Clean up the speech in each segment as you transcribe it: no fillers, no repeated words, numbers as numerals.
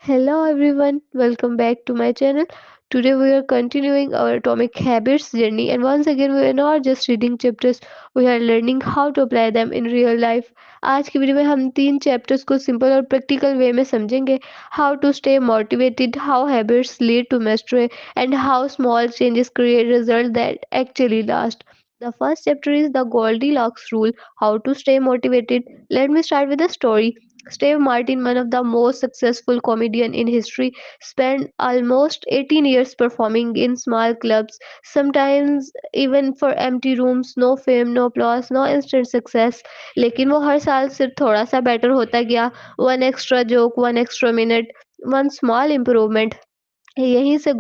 Hello everyone, welcome back to my channel. Today we are continuing our atomic habits journey, and once again we are not just reading chapters, we are learning how to apply them in real life. आज की video में हम 3 chapters को simple और practical way में समझेंगे. How to stay motivated, how habits lead to mastery, and how small changes create results that actually last. The first chapter is the Goldilocks rule, how to stay motivated. Let me start with a story. Steve Martin, one of the most successful comedian in history, spent almost 18 years performing in small clubs, sometimes even for empty rooms, no fame, no applause, no instant success. लेकिन वो हर साल सिर्फ थोड़ा सा better होता गया. One extra joke, one extra minute, one small improvement. यहीं से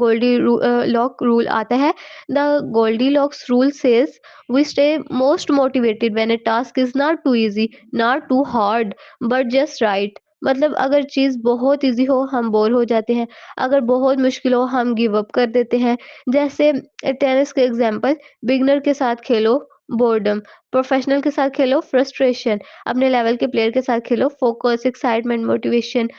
लॉक रूल आता है. The Goldilocks rule says we stay most motivated when a task is not too easy, not too hard, but just right. मतलब अगर चीज बहुत easy हो हम बोर हो जाते हैं, अगर बहुत मुश्किल हो हम गिव अप कर देते हैं. जैसे टेनिस के एग्जांपल, बिगनर के साथ खेलो बोर्डम, प्रोफेशनल के साथ खेलो फ्रस्ट्रेशन, अपने लेवल के प्लेयर के साथ खेलो focus, excitement, motivation.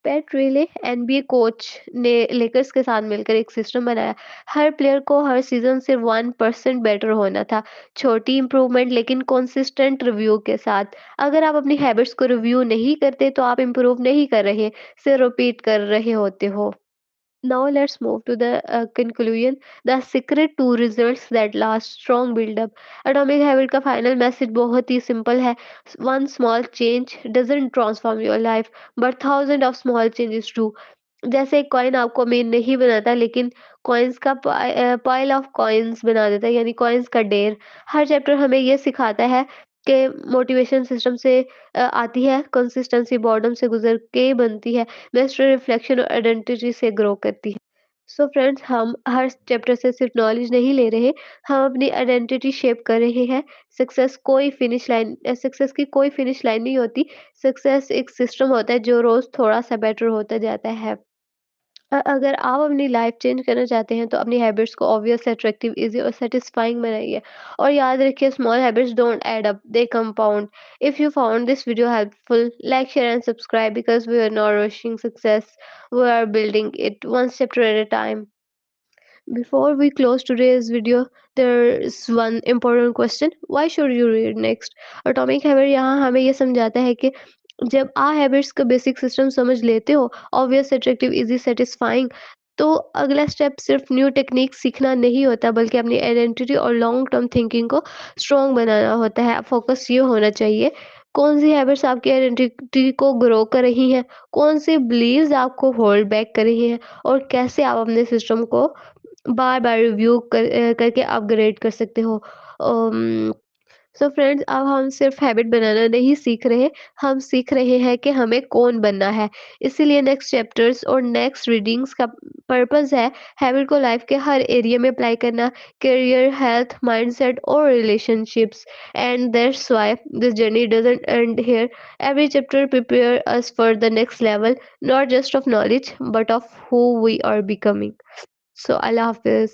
PAT relay NBA coach ने लेकर्स के साथ मिलकर एक सिस्टम बनाया. हर प्लेयर को हर सीजन सिर्फ 1% बेटर होना था. छोटी इंप्रूवमेंट लेकिन कंसिस्टेंट रिव्यू के साथ. अगर आप अपनी हैबिट्स को रिव्यू नहीं करते तो आप इंप्रूव नहीं कर रहे, सिर्फ रिपीट कर रहे होते हो. Now let's move to the conclusion. The secret to results that last, strong build up. Atomic habit का final message बहुत ही simple है. One small change doesn't transform your life, but thousands of small changes do. जैसे एक coin आपको अमीर नहीं बनाता, लेकिन कॉइन्स का पाइल ऑफ कॉइन्स बना देता है, यानी कॉइन्स का ढेर. हर चैप्टर हमें ये सिखाता है कि मोटिवेशन सिस्टम से आती है, कंसिस्टेंसी बॉर्डम से गुजर के बनती है, बेस्ट रिफ्लेक्शन और आइडेंटिटी से ग्रो करती है. सो फ्रेंड्स, हम हर चैप्टर से सिर्फ नॉलेज नहीं ले रहे, हम अपनी आइडेंटिटी शेप कर रहे हैं. सक्सेस की कोई फिनिश लाइन नहीं होती. सक्सेस एक सिस्टम होता है जो रोज थोड़ा सा बेटर होता जाता है. अगर आप अपनी लाइफ चेंज करना चाहते हैं तो अपनी हैबिट्स को ऑब्वियस, अट्रैक्टिव, इजी और सेटिस्फाइंग बनाइए. और याद रखिए, small habits don't add up, they compound. If you found this video helpful, like, share and subscribe, because we are not rushing success, we are building it one chapter at a time. Before we close today's video, there's one important question. Why should you read next? Atomic Habit यहाँ हमें ये समझाता है कि जब आप habits का basic system समझ लेते हो, ऑब्वियस, अट्रैक्टिव, इजी, सेटिस्फाइंग, तो अगला स्टेप सिर्फ न्यू टेक्निक सीखना नहीं होता, बल्कि अपनी आइडेंटिटी और लॉन्ग टर्म थिंकिंग को स्ट्रॉन्ग बनाना होता है. फोकस ये होना चाहिए, कौन सी हैबिट्स आपकी आइडेंटिटी को ग्रो कर रही हैं, कौन सी बिलीव्स आपको होल्ड बैक कर रही हैं, और कैसे आप अपने सिस्टम को बार-बार रिव्यू करके अपग्रेड कर सकते हो. अम, सो फ्रेंड्स, अब हम सिर्फ हैबिट बनाना नहीं सीख रहे, हम सीख रहे हैं कि हमें कौन बनना है. इसीलिए नेक्स्ट चैप्टर्स और नेक्स्ट रीडिंग्स का पर्पस है हैबिट को लाइफ के हर एरिया में अप्लाई करना, करियर, हेल्थ, माइंडसेट और relationships. And that's why this journey doesn't end here. Every chapter prepare us for the next level, not just of knowledge but of who we are becoming. So अल्लाह हाफिज.